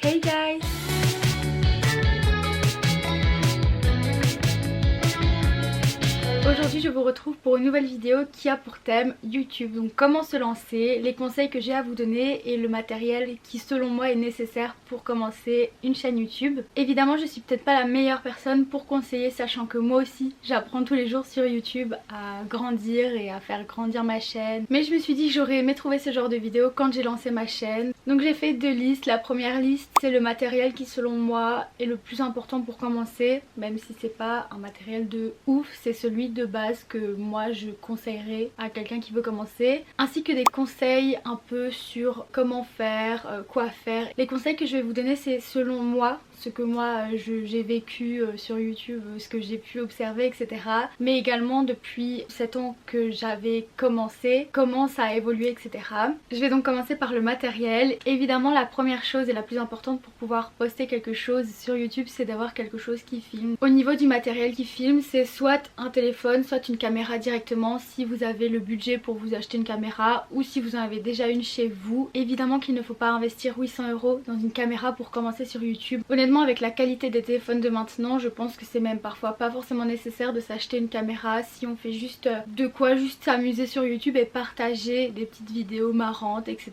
Hey guys! Aujourd'hui je vous retrouve pour une nouvelle vidéo qui a pour thème YouTube. Donc comment se lancer, les conseils que j'ai à vous donner et le matériel qui selon moi est nécessaire pour commencer une chaîne YouTube. Évidemment je suis peut-être pas la meilleure personne pour conseiller, sachant que moi aussi j'apprends tous les jours sur YouTube à grandir et à faire grandir ma chaîne. Mais je me suis dit que j'aurais aimé trouver ce genre de vidéo quand j'ai lancé ma chaîne. Donc j'ai fait deux listes. La première liste c'est le matériel qui selon moi est le plus important pour commencer, même si c'est pas un matériel de ouf, c'est celui de base que moi je conseillerais à quelqu'un qui veut commencer, ainsi que des conseils un peu sur comment faire, quoi faire. Les conseils que je vais vous donner c'est selon moi, ce que moi j'ai vécu sur YouTube, ce que j'ai pu observer, etc. Mais également depuis 7 ans que j'avais commencé, comment ça a évolué, etc. Je vais donc commencer par le matériel. Évidemment la première chose et la plus importante pour pouvoir poster quelque chose sur YouTube c'est d'avoir quelque chose qui filme. Au niveau du matériel qui filme, c'est soit un téléphone, soit une caméra directement si vous avez le budget pour vous acheter une caméra, ou si vous en avez déjà une chez vous. Évidemment qu'il ne faut pas investir 800 € dans une caméra pour commencer sur YouTube. Honnêtement avec la qualité des téléphones de maintenant je pense que c'est même parfois pas forcément nécessaire de s'acheter une caméra si on fait juste de quoi juste s'amuser sur YouTube et partager des petites vidéos marrantes, etc.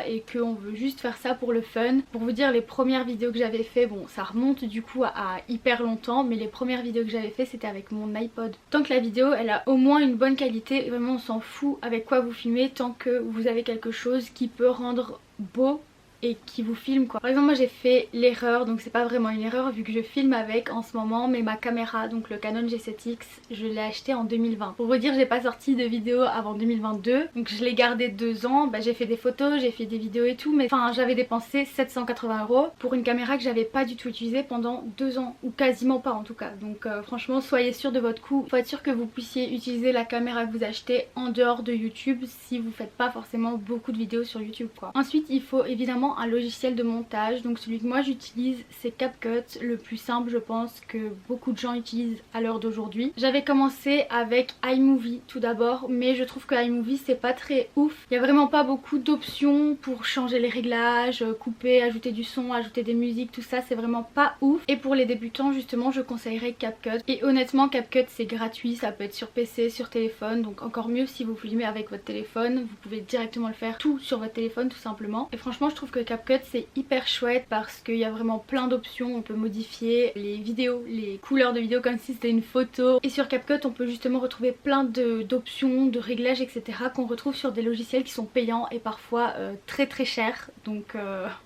et qu'on veut juste faire ça pour le fun. Pour vous dire, les premières vidéos que j'avais fait, bon ça remonte du coup à hyper longtemps, mais les premières vidéos que j'avais fait c'était avec mon iPod. Tant que la vidéo elle a au moins une bonne qualité, vraiment on s'en fout avec quoi vous filmez tant que vous avez quelque chose qui peut rendre beau et qui vous filme quoi. Par exemple moi j'ai fait l'erreur, donc c'est pas vraiment une erreur vu que je filme avec en ce moment, mais ma caméra, donc le Canon G7X, je l'ai acheté en 2020. Pour vous dire j'ai pas sorti de vidéo avant 2022, donc je l'ai gardé 2 ans, j'ai fait des photos, j'ai fait des vidéos et tout, mais enfin j'avais dépensé 780 € pour une caméra que j'avais pas du tout utilisée pendant 2 ans, ou quasiment pas en tout cas. Donc franchement soyez sûr de votre coût, faut être sûr que vous puissiez utiliser la caméra que vous achetez en dehors de YouTube si vous faites pas forcément beaucoup de vidéos sur YouTube quoi. Ensuite il faut évidemment un logiciel de montage, donc celui que moi j'utilise c'est CapCut, le plus simple je pense que beaucoup de gens utilisent à l'heure d'aujourd'hui. J'avais commencé avec iMovie tout d'abord, mais je trouve que iMovie c'est pas très ouf, il y a vraiment pas beaucoup d'options pour changer les réglages, couper, ajouter du son, ajouter des musiques, tout ça c'est vraiment pas ouf. Et pour les débutants justement je conseillerais CapCut, et honnêtement CapCut c'est gratuit, ça peut être sur PC, sur téléphone, donc encore mieux si vous filmez avec votre téléphone, vous pouvez directement le faire tout sur votre téléphone tout simplement. Et franchement je trouve que CapCut c'est hyper chouette parce qu'il y a vraiment plein d'options, on peut modifier les vidéos, les couleurs de vidéos comme si c'était une photo, et sur CapCut on peut justement retrouver plein d'options, de réglages, etc. qu'on retrouve sur des logiciels qui sont payants et parfois très très chers. Donc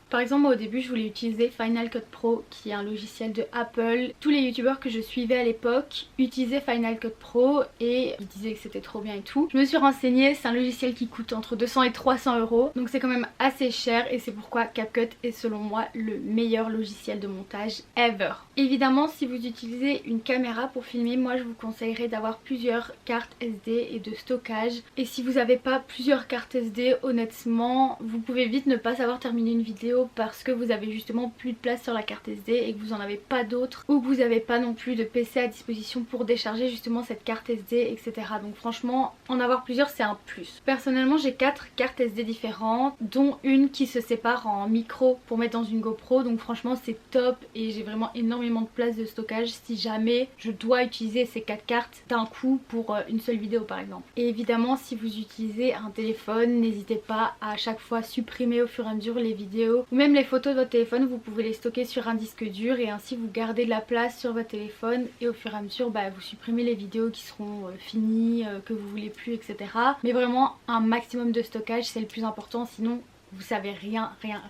par exemple moi au début je voulais utiliser Final Cut Pro qui est un logiciel de Apple. Tous les youtubeurs que je suivais à l'époque utilisaient Final Cut Pro et ils disaient que c'était trop bien et tout. Je me suis renseignée, c'est un logiciel qui coûte entre 200 et 300 €, donc c'est quand même assez cher, et c'est pourquoi CapCut est selon moi le meilleur logiciel de montage ever. Évidemment si vous utilisez une caméra pour filmer, moi je vous conseillerais d'avoir plusieurs cartes SD et de stockage, et si vous n'avez pas plusieurs cartes SD, honnêtement vous pouvez vite ne pas savoir terminer une vidéo parce que vous avez justement plus de place sur la carte SD et que vous en avez pas d'autres, ou que vous n'avez pas non plus de PC à disposition pour décharger justement cette carte SD, etc. Donc franchement en avoir plusieurs c'est un plus. Personnellement j'ai 4 cartes SD différentes, dont une qui se sépare en micro pour mettre dans une GoPro, donc franchement c'est top et j'ai vraiment énormément de place de stockage si jamais je dois utiliser ces 4 cartes d'un coup pour une seule vidéo par exemple. Et évidemment si vous utilisez un téléphone, n'hésitez pas à chaque fois supprimer au fur et à mesure les vidéos ou même les photos de votre téléphone, vous pouvez les stocker sur un disque dur et ainsi vous gardez de la place sur votre téléphone, et au fur et à mesure vous supprimez les vidéos qui seront finies, que vous voulez plus, etc. Mais vraiment un maximum de stockage c'est le plus important, sinon vous savez rien faire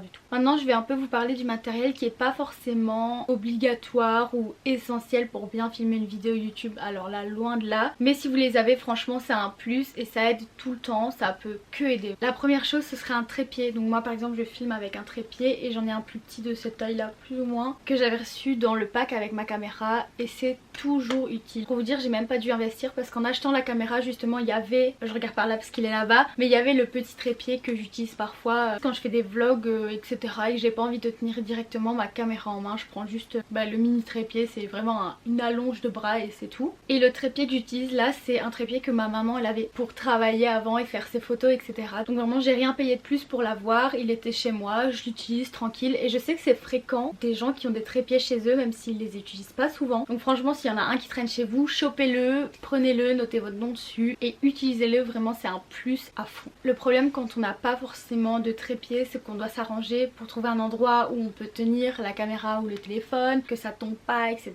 du tout. Maintenant je vais un peu vous parler du matériel qui est pas forcément obligatoire ou essentiel pour bien filmer une vidéo YouTube, alors là loin de là, mais si vous les avez franchement c'est un plus et ça aide tout le temps, ça peut que aider. La première chose ce serait un trépied, donc moi par exemple je filme avec un trépied et j'en ai un plus petit de cette taille là plus ou moins que j'avais reçu dans le pack avec ma caméra, et c'est toujours utile. Pour vous dire j'ai même pas dû investir parce qu'en achetant la caméra justement il y avait, je regarde par là parce qu'il est là-bas, mais il y avait le petit trépied que j'utilise parfois quand je fais des vlogs etc. et que j'ai pas envie de tenir directement ma caméra en main. Je prends juste le mini trépied, c'est vraiment une allonge de bras et c'est tout. Et le trépied que j'utilise là, c'est un trépied que ma maman elle avait pour travailler avant et faire ses photos etc. Donc vraiment j'ai rien payé de plus pour l'avoir, il était chez moi, je l'utilise tranquille et je sais que c'est fréquent des gens qui ont des trépieds chez eux même s'ils les utilisent pas souvent. Donc franchement s'il y en a un qui traîne chez vous, chopez-le, prenez-le, notez votre nom dessus et utilisez-le, vraiment c'est un plus à fond. Le problème quand on n'a pas forcément de trépied, c'est qu'on doit s'arranger pour trouver un endroit où on peut tenir la caméra ou le téléphone, que ça tombe pas etc.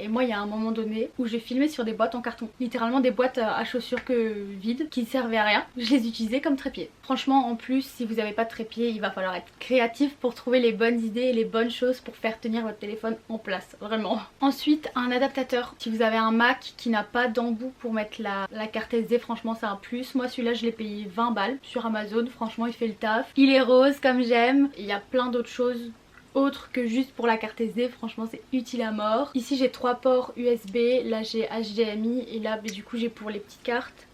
Et moi il y a un moment donné où j'ai filmé sur des boîtes en carton, littéralement des boîtes à chaussures que vides qui servaient à rien, je les utilisais comme trépied. Franchement en plus si vous n'avez pas de trépied il va falloir être créatif pour trouver les bonnes idées et les bonnes choses pour faire tenir votre téléphone en place, vraiment. Ensuite un adaptateur, si vous avez un Mac qui n'a pas d'embout pour mettre la carte SD, franchement c'est un plus. Moi celui-là je l'ai payé 20 balles sur Amazon, franchement il fait le taf, il est rose comme j'aime. Il y a plein d'autres choses autre que juste pour la carte SD, franchement c'est utile à mort. Ici j'ai 3 ports USB, là j'ai HDMI et là du coup j'ai pour les petites cartes.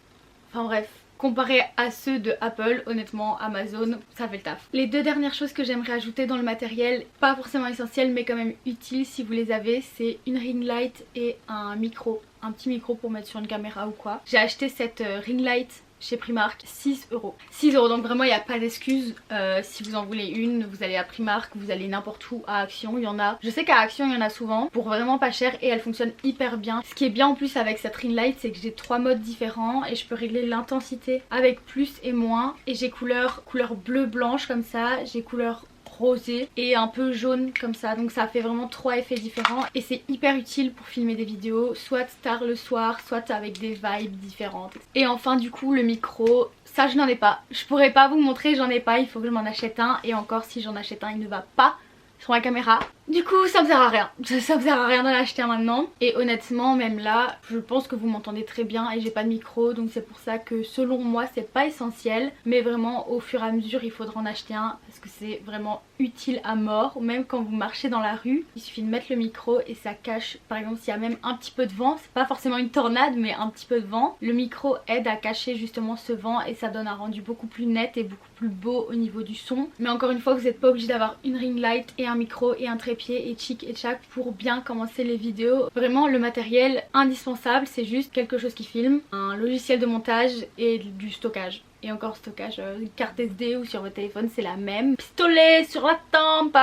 Enfin bref, comparé à ceux de Apple, honnêtement Amazon ça fait le taf. Les deux dernières choses que j'aimerais ajouter dans le matériel, pas forcément essentielles mais quand même utiles si vous les avez, c'est une ring light et un micro. Un petit micro pour mettre sur une caméra ou quoi. J'ai acheté cette ring light chez Primark, 6 euros. 6 euros, donc vraiment il n'y a pas d'excuse. Si vous en voulez une, vous allez à Primark, vous allez n'importe où, à Action, il y en a. Je sais qu'à Action il y en a souvent, pour vraiment pas cher et elle fonctionne hyper bien. Ce qui est bien en plus avec cette ring light, c'est que j'ai 3 modes différents et je peux régler l'intensité avec plus et moins. Et j'ai couleur bleu blanche comme ça, j'ai couleur rosé et un peu jaune comme ça, donc ça fait vraiment 3 effets différents et c'est hyper utile pour filmer des vidéos soit tard le soir, soit avec des vibes différentes. Et enfin du coup le micro, ça je n'en ai pas, je pourrais pas vous montrer, j'en ai pas, il faut que je m'en achète un et encore si j'en achète un il ne va pas sur ma caméra. Du coup ça me sert à rien, ça me sert à rien d'en acheter un maintenant. Et honnêtement même là je pense que vous m'entendez très bien et j'ai pas de micro, donc c'est pour ça que selon moi c'est pas essentiel. Mais vraiment au fur et à mesure il faudra en acheter un parce que c'est vraiment utile à mort. Même quand vous marchez dans la rue, il suffit de mettre le micro et ça cache, par exemple s'il y a même un petit peu de vent, c'est pas forcément une tornade mais un petit peu de vent, le micro aide à cacher justement ce vent et ça donne un rendu beaucoup plus net et beaucoup plus beau au niveau du son. Mais encore une fois vous n'êtes pas obligé d'avoir une ring light et un micro et un trépied et chic et tchac pour bien commencer les vidéos. Vraiment le matériel indispensable c'est juste quelque chose qui filme, un logiciel de montage et du stockage. Et encore stockage, carte SD ou sur votre téléphone c'est la même. Pistolet sur la tempe.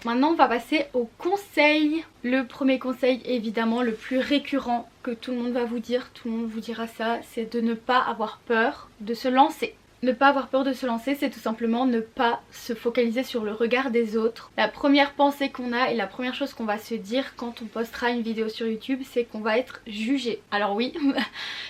Maintenant on va passer aux conseils. Le premier conseil évidemment le plus récurrent que tout le monde va vous dire, tout le monde vous dira ça, c'est de ne pas avoir peur de se lancer. Ne pas avoir peur de se lancer, c'est tout simplement ne pas se focaliser sur le regard des autres. La première pensée qu'on a et la première chose qu'on va se dire quand on postera une vidéo sur YouTube, c'est qu'on va être jugé. Alors oui,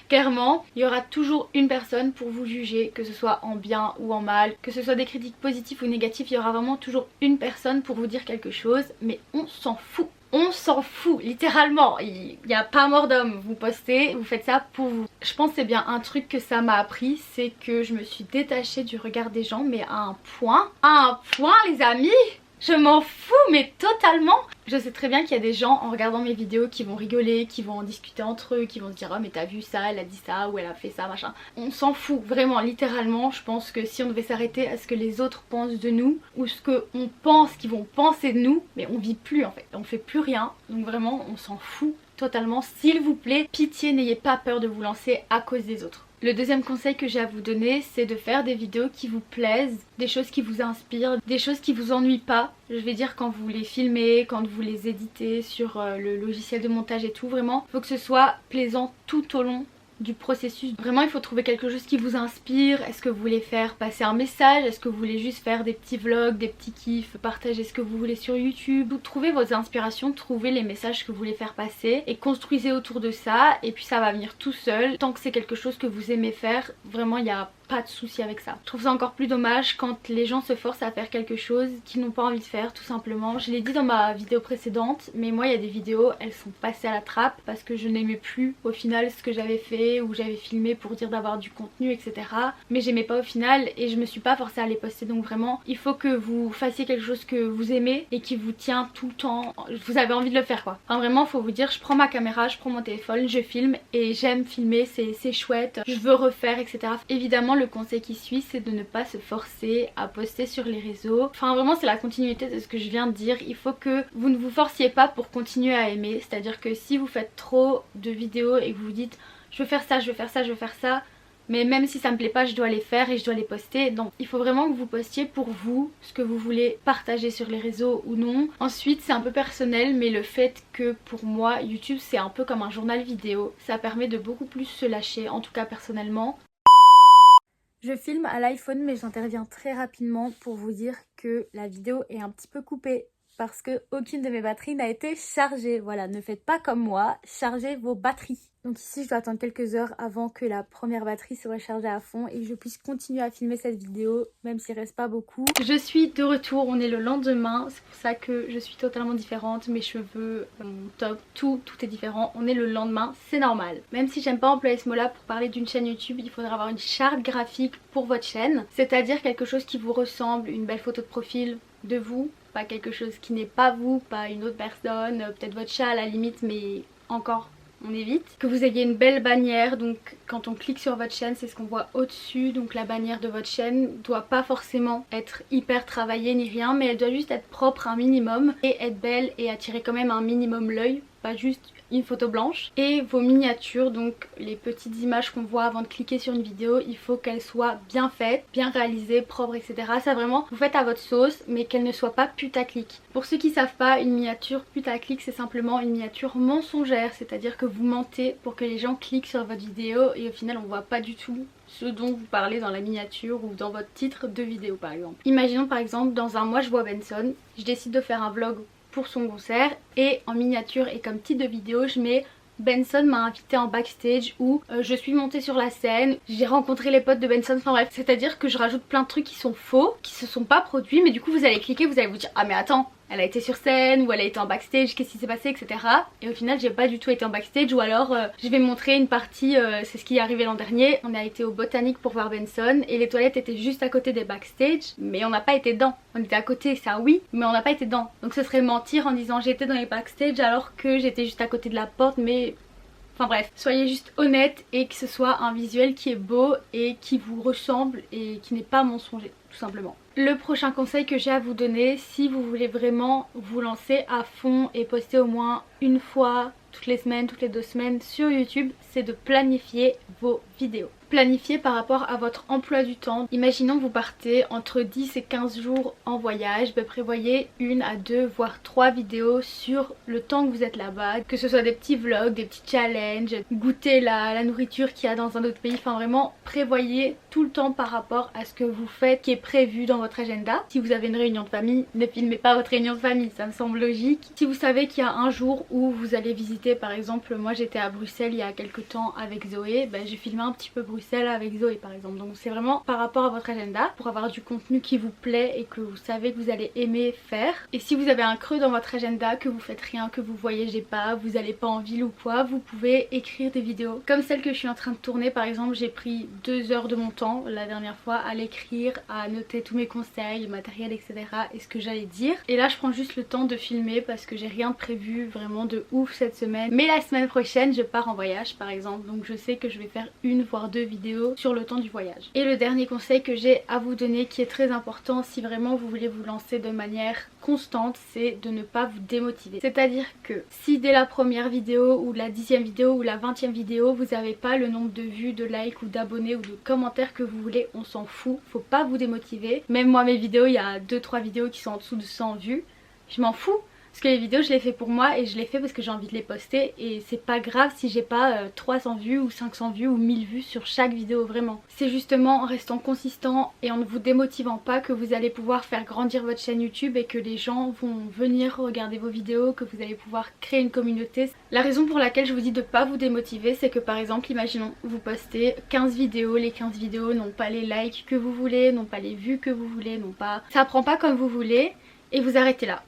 clairement, il y aura toujours une personne pour vous juger, que ce soit en bien ou en mal, que ce soit des critiques positives ou négatives, il y aura vraiment toujours une personne pour vous dire quelque chose, mais on s'en fout. On s'en fout, littéralement, il n'y a pas mort d'homme, vous postez, vous faites ça pour vous. Je pense que c'est bien un truc que ça m'a appris, c'est que je me suis détachée du regard des gens, mais à un point les amis, je m'en fous mais totalement. Je sais très bien qu'il y a des gens en regardant mes vidéos qui vont rigoler, qui vont en discuter entre eux, qui vont se dire oh mais t'as vu ça, elle a dit ça ou elle a fait ça machin. On s'en fout vraiment, littéralement. Je pense que si on devait s'arrêter à ce que les autres pensent de nous ou ce qu'on pense qu'ils vont penser de nous, mais on vit plus en fait, on fait plus rien, donc vraiment on s'en fout totalement. S'il vous plaît, pitié, n'ayez pas peur de vous lancer à cause des autres. Le deuxième conseil que j'ai à vous donner, c'est de faire des vidéos qui vous plaisent, des choses qui vous inspirent, des choses qui vous ennuient pas. Je vais dire quand vous les filmez, quand vous les éditez sur le logiciel de montage et tout, vraiment, il faut que ce soit plaisant tout au long du processus. Vraiment il faut trouver quelque chose qui vous inspire. Est-ce que vous voulez faire passer un message? Est-ce que vous voulez juste faire des petits vlogs, des petits kiffs, partager ce que vous voulez sur YouTube? Trouvez vos inspirations, trouvez les messages que vous voulez faire passer et construisez autour de ça et puis ça va venir tout seul. Tant que c'est quelque chose que vous aimez faire, vraiment il y a pas de souci avec ça. Je trouve ça encore plus dommage quand les gens se forcent à faire quelque chose qu'ils n'ont pas envie de faire tout simplement. Je l'ai dit dans ma vidéo précédente, mais moi il y a des vidéos, elles sont passées à la trappe parce que je n'aimais plus au final ce que j'avais fait ou j'avais filmé pour dire d'avoir du contenu etc. Mais j'aimais pas au final et je me suis pas forcée à les poster, donc vraiment il faut que vous fassiez quelque chose que vous aimez et qui vous tient tout le temps. Vous avez envie de le faire quoi. Enfin vraiment faut vous dire je prends ma caméra, je prends mon téléphone, je filme et j'aime filmer, c'est chouette, je veux refaire etc. Évidemment le conseil qui suit, c'est de ne pas se forcer à poster sur les réseaux. Enfin vraiment c'est la continuité de ce que je viens de dire. Il faut que vous ne vous forciez pas pour continuer à aimer. C'est-à-dire que si vous faites trop de vidéos et que vous vous dites je veux faire ça, je veux faire ça, je veux faire ça, mais même si ça me plaît pas je dois les faire et je dois les poster. Donc il faut vraiment que vous postiez pour vous ce que vous voulez partager sur les réseaux ou non. Ensuite c'est un peu personnel, mais le fait que pour moi YouTube c'est un peu comme un journal vidéo, ça permet de beaucoup plus se lâcher, en tout cas personnellement. Je filme à l'iPhone mais j'interviens très rapidement pour vous dire que la vidéo est un petit peu coupée parce que aucune de mes batteries n'a été chargée. Voilà, ne faites pas comme moi, chargez vos batteries. Donc ici je dois attendre quelques heures avant que la première batterie soit rechargée à fond et que je puisse continuer à filmer cette vidéo même s'il reste pas beaucoup. Je suis de retour, on est le lendemain, c'est pour ça que je suis totalement différente, mes cheveux, mon top, tout est différent. On est le lendemain, c'est normal. Même si j'aime pas employer ce mot là pour parler d'une chaîne YouTube, il faudra avoir une charte graphique pour votre chaîne, c'est-à-dire quelque chose qui vous ressemble, une belle photo de profil de vous, pas quelque chose qui n'est pas vous, pas une autre personne, peut-être votre chat à la limite, mais encore on évite. Que vous ayez une belle bannière, donc quand on clique sur votre chaîne c'est ce qu'on voit au-dessus, donc la bannière de votre chaîne doit pas forcément être hyper travaillée ni rien, mais elle doit juste être propre un minimum et être belle et attirer quand même un minimum l'œil, pas juste une photo blanche. Et vos miniatures, donc les petites images qu'on voit avant de cliquer sur une vidéo, il faut qu'elles soient bien faites, bien réalisées, propres, etc. Ça vraiment, vous faites à votre sauce, mais qu'elles ne soient pas putaclic. Pour ceux qui savent pas, une miniature putaclic c'est simplement une miniature mensongère, c'est-à-dire que vous mentez pour que les gens cliquent sur votre vidéo et au final on voit pas du tout ce dont vous parlez dans la miniature ou dans votre titre de vidéo par exemple. Imaginons par exemple dans un mois je vois Benson, je décide de faire un vlog pour son concert et en miniature et comme titre de vidéo je mets Benson m'a invité en backstage où je suis montée sur la scène, j'ai rencontré les potes de Benson, enfin bref, c'est à dire que je rajoute plein de trucs qui sont faux, qui se sont pas produits, mais du coup vous allez cliquer, vous allez vous dire ah mais attends, elle a été sur scène ou elle a été en backstage, qu'est-ce qui s'est passé, etc. Et au final j'ai pas du tout été en backstage, ou alors je vais montrer une partie, c'est ce qui est arrivé l'an dernier, on a été au Botanique pour voir Benson et les toilettes étaient juste à côté des backstage, mais on n'a pas été dedans. On était à côté, ça oui, mais on n'a pas été dedans. Donc ce serait mentir en disant j'étais dans les backstage alors que j'étais juste à côté de la porte, mais... Enfin bref, soyez juste honnête et que ce soit un visuel qui est beau et qui vous ressemble et qui n'est pas mensonger, tout simplement. Le prochain conseil que j'ai à vous donner, si vous voulez vraiment vous lancer à fond et poster au moins une fois toutes les semaines, toutes les 2 semaines sur YouTube, c'est de planifier vos vidéos. Planifier par rapport à votre emploi du temps. Imaginons que vous partez entre 10 et 15 jours en voyage, prévoyez 1 à 2 voire 3 vidéos sur le temps que vous êtes là-bas, que ce soit des petits vlogs, des petits challenges, goûter la nourriture qu'il y a dans un autre pays, enfin vraiment prévoyez tout le temps par rapport à ce que vous faites qui est prévu dans votre agenda. Si vous avez une réunion de famille, ne filmez pas votre réunion de famille, ça me semble logique. Si vous savez qu'il y a un jour où vous allez visiter, par exemple moi j'étais à Bruxelles il y a quelques temps avec Zoé, j'ai filmé un petit peu Bruxelles avec Zoé par exemple, donc c'est vraiment par rapport à votre agenda pour avoir du contenu qui vous plaît et que vous savez que vous allez aimer faire. Et si vous avez un creux dans votre agenda, que vous faites rien, que vous voyagez pas, vous allez pas en ville ou quoi, vous pouvez écrire des vidéos comme celle que je suis en train de tourner. Par exemple j'ai pris 2 heures de mon temps la dernière fois à l'écrire, à noter tous mes conseils, le matériel, etc. et ce que j'allais dire. Et là je prends juste le temps de filmer parce que j'ai rien de prévu vraiment de ouf cette semaine, mais la semaine prochaine je pars en voyage par exemple, donc je sais que je vais faire 1 voire 2 vidéos sur le temps du voyage. Et le dernier conseil que j'ai à vous donner qui est très important si vraiment vous voulez vous lancer de manière constante, c'est de ne pas vous démotiver. C'est à dire que si dès la première vidéo ou la 10e vidéo ou la 20e vidéo vous n'avez pas le nombre de vues, de likes ou d'abonnés ou de commentaires que vous voulez, on s'en fout, faut pas vous démotiver. Même moi mes vidéos, il y a 2-3 vidéos qui sont en dessous de 100 vues, je m'en fous. Parce que les vidéos je les fais pour moi et je les fais parce que j'ai envie de les poster et c'est pas grave si j'ai pas 300 vues ou 500 vues ou 1000 vues sur chaque vidéo, vraiment. C'est justement en restant consistant et en ne vous démotivant pas que vous allez pouvoir faire grandir votre chaîne YouTube et que les gens vont venir regarder vos vidéos, que vous allez pouvoir créer une communauté. La raison pour laquelle je vous dis de pas vous démotiver, c'est que par exemple imaginons vous postez 15 vidéos, les 15 vidéos n'ont pas les likes que vous voulez, n'ont pas les vues que vous voulez, n'ont pas... ça prend pas comme vous voulez et vous arrêtez là.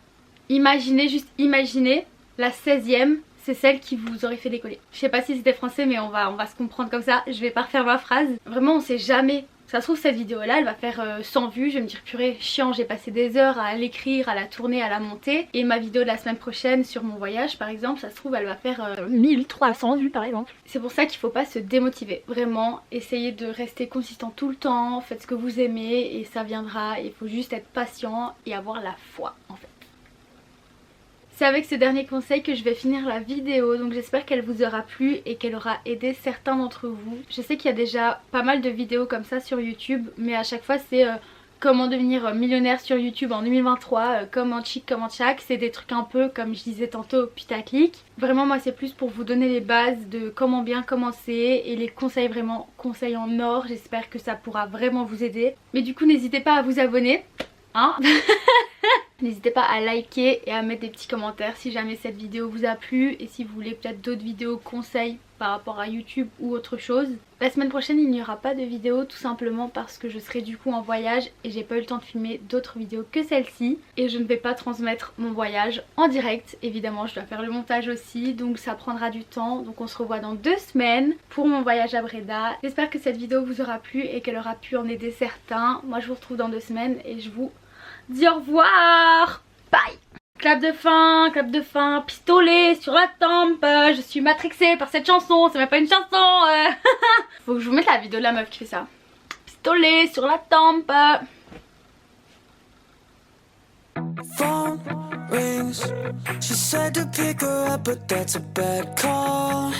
Imaginez, juste imaginez, la 16e, c'est celle qui vous aurait fait décoller. Je sais pas si c'était français mais on va se comprendre comme ça, je vais pas refaire ma phrase. Vraiment on sait jamais Ça se trouve cette vidéo là elle va faire 100 vues, je vais me dire purée chiant, j'ai passé des heures à l'écrire, à la tourner, à la monter. Et ma vidéo de la semaine prochaine sur mon voyage par exemple, ça se trouve elle va faire 1300 vues par exemple. C'est pour ça qu'il faut pas se démotiver, vraiment essayez de rester consistant tout le temps, faites ce que vous aimez et ça viendra. Il faut juste être patient et avoir la foi en fait. C'est avec ce dernier conseil que je vais finir la vidéo, donc j'espère qu'elle vous aura plu et qu'elle aura aidé certains d'entre vous. Je sais qu'il y a déjà pas mal de vidéos comme ça sur YouTube, mais à chaque fois c'est comment devenir millionnaire sur YouTube en 2023, comment chic, comment tchac, c'est des trucs un peu comme je disais tantôt putaclic. Vraiment moi c'est plus pour vous donner les bases de comment bien commencer et les conseils vraiment conseils en or, j'espère que ça pourra vraiment vous aider. Mais du coup n'hésitez pas à vous abonner, hein. N'hésitez pas à liker et à mettre des petits commentaires si jamais cette vidéo vous a plu et si vous voulez peut-être d'autres vidéos conseils par rapport à YouTube ou autre chose. La semaine prochaine il n'y aura pas de vidéo tout simplement parce que je serai du coup en voyage et j'ai pas eu le temps de filmer d'autres vidéos que celle-ci et je ne vais pas transmettre mon voyage en direct. Évidemment je dois faire le montage aussi donc ça prendra du temps, donc on se revoit dans 2 semaines pour mon voyage à Breda. J'espère que cette vidéo vous aura plu et qu'elle aura pu en aider certains. Moi je vous retrouve dans 2 semaines et je vous dis au revoir. Bye. Clap de fin, pistolet sur la tempe. Je suis matrixée par cette chanson, c'est même pas une chanson. Faut que je vous mette la vidéo de la meuf qui fait ça. Pistolet sur la tempe. Phone rings. She said to pick her up, but that's a bad call.